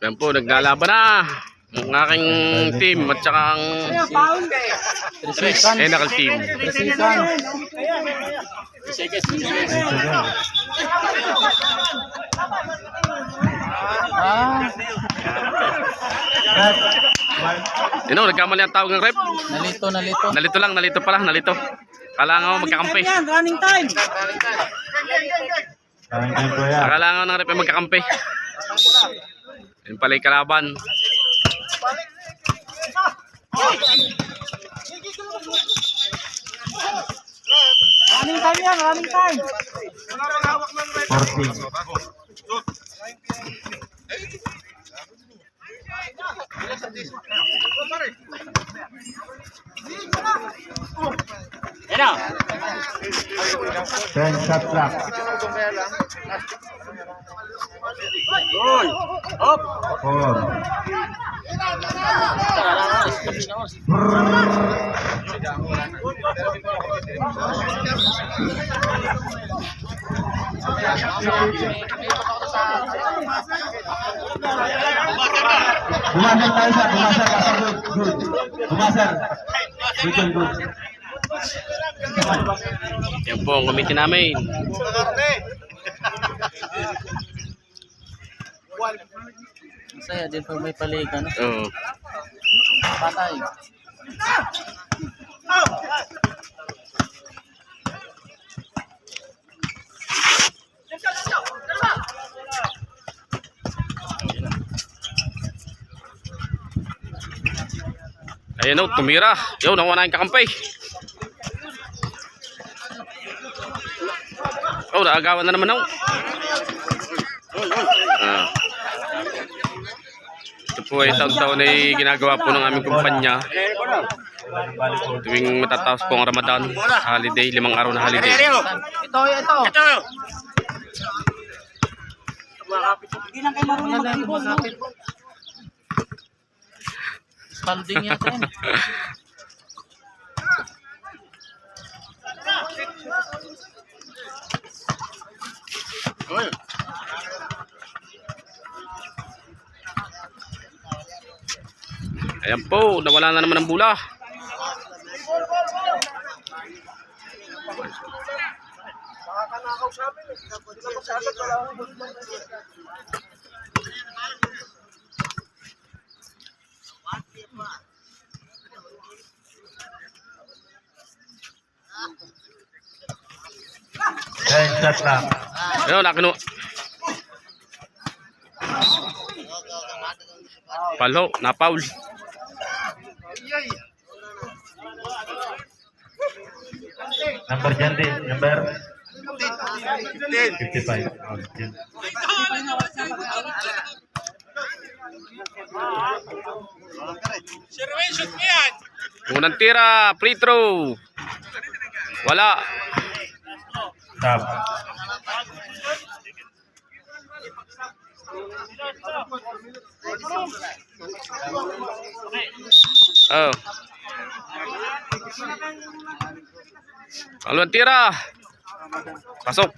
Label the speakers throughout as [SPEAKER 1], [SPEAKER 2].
[SPEAKER 1] Yan po, naglalaban na ang aking team at saka ang Enacal team. Yun o, nagkamali ang tawag ng rep. Nalito pala. Kailangan mo magkakampi.
[SPEAKER 2] Running time.
[SPEAKER 1] Kailangan ng rep ay magkakampi. Yun pala yung kalaban.
[SPEAKER 2] Running time yan, running time.
[SPEAKER 3] 10 shot clock.
[SPEAKER 1] Hop!
[SPEAKER 3] 4. Bumasar tayo sa, bumasar. Good. Bumasar. Good.
[SPEAKER 1] Yan po ang committee namin.
[SPEAKER 2] Masaya din pag may paligan.
[SPEAKER 1] Oo.
[SPEAKER 2] Patay.
[SPEAKER 1] Ayan o, tumira. Yo, nakuha na yung kakampay. Oh, naagawan na naman o. Ito po ay taon-taon ay ginagawa po ng aming kumpanya. Tuwing matatapos po ang Ramadan, holiday, 5 araw na holiday.
[SPEAKER 2] Ito. Hindi lang kayo marunong mag-ibon, no? Spalding yata yan.
[SPEAKER 1] Ayan po, nawala na naman ang bula.
[SPEAKER 3] Shot clock.
[SPEAKER 1] Ayun, nakino. Palo, na-foul.
[SPEAKER 3] Number dyan din. Number 55.
[SPEAKER 1] Unang tira, free throw. Wala.
[SPEAKER 3] Stop.
[SPEAKER 1] Oh. Kalawang tira. Pasok.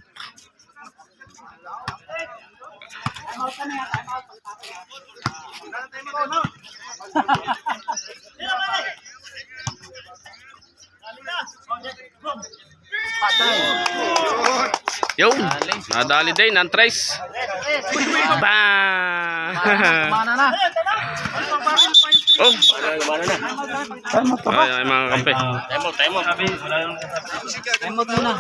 [SPEAKER 1] Yo, nadali din ng trace. Bang!
[SPEAKER 2] Kumana na.
[SPEAKER 1] Oh, ay mga kampe.
[SPEAKER 2] Time out muna.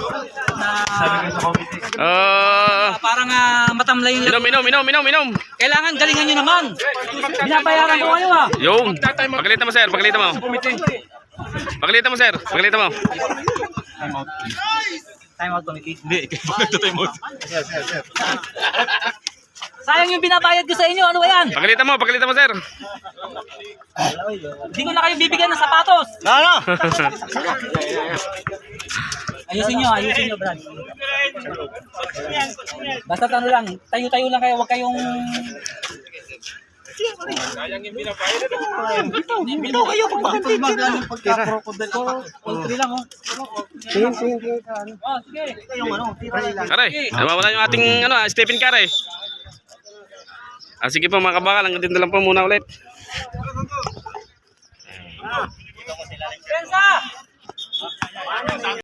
[SPEAKER 2] Parang matamlay yung...
[SPEAKER 1] Inom.
[SPEAKER 2] Kailangan galingan nyo naman. Binabayaran ko kayo
[SPEAKER 1] Yung, pagalitan mo sir, pagalitan mo. Pagalitan mo sir, pagalitan mo.
[SPEAKER 2] Time out committee.
[SPEAKER 1] Hindi, ikaw magto-time out.
[SPEAKER 2] Sayang yung binabayad ko sa inyo. Ano ba yan?
[SPEAKER 1] Pagalitan mo, sir.
[SPEAKER 2] Hindi ko na kayo bibigyan ng sapatos.
[SPEAKER 4] Ano?
[SPEAKER 2] Ayusin nyo, Brad. Basta ano lang, tayo-tayo lang kayo, huwag kayong... Ito kayo kung bakit magaling pagka-crocodile ko. Poultry lang, oh. Sige.
[SPEAKER 1] Aray, nawawala yung ating Stephen Curry. Sige po mga kabakal, hanggang dito lang po muna ulit.
[SPEAKER 2] Pensa!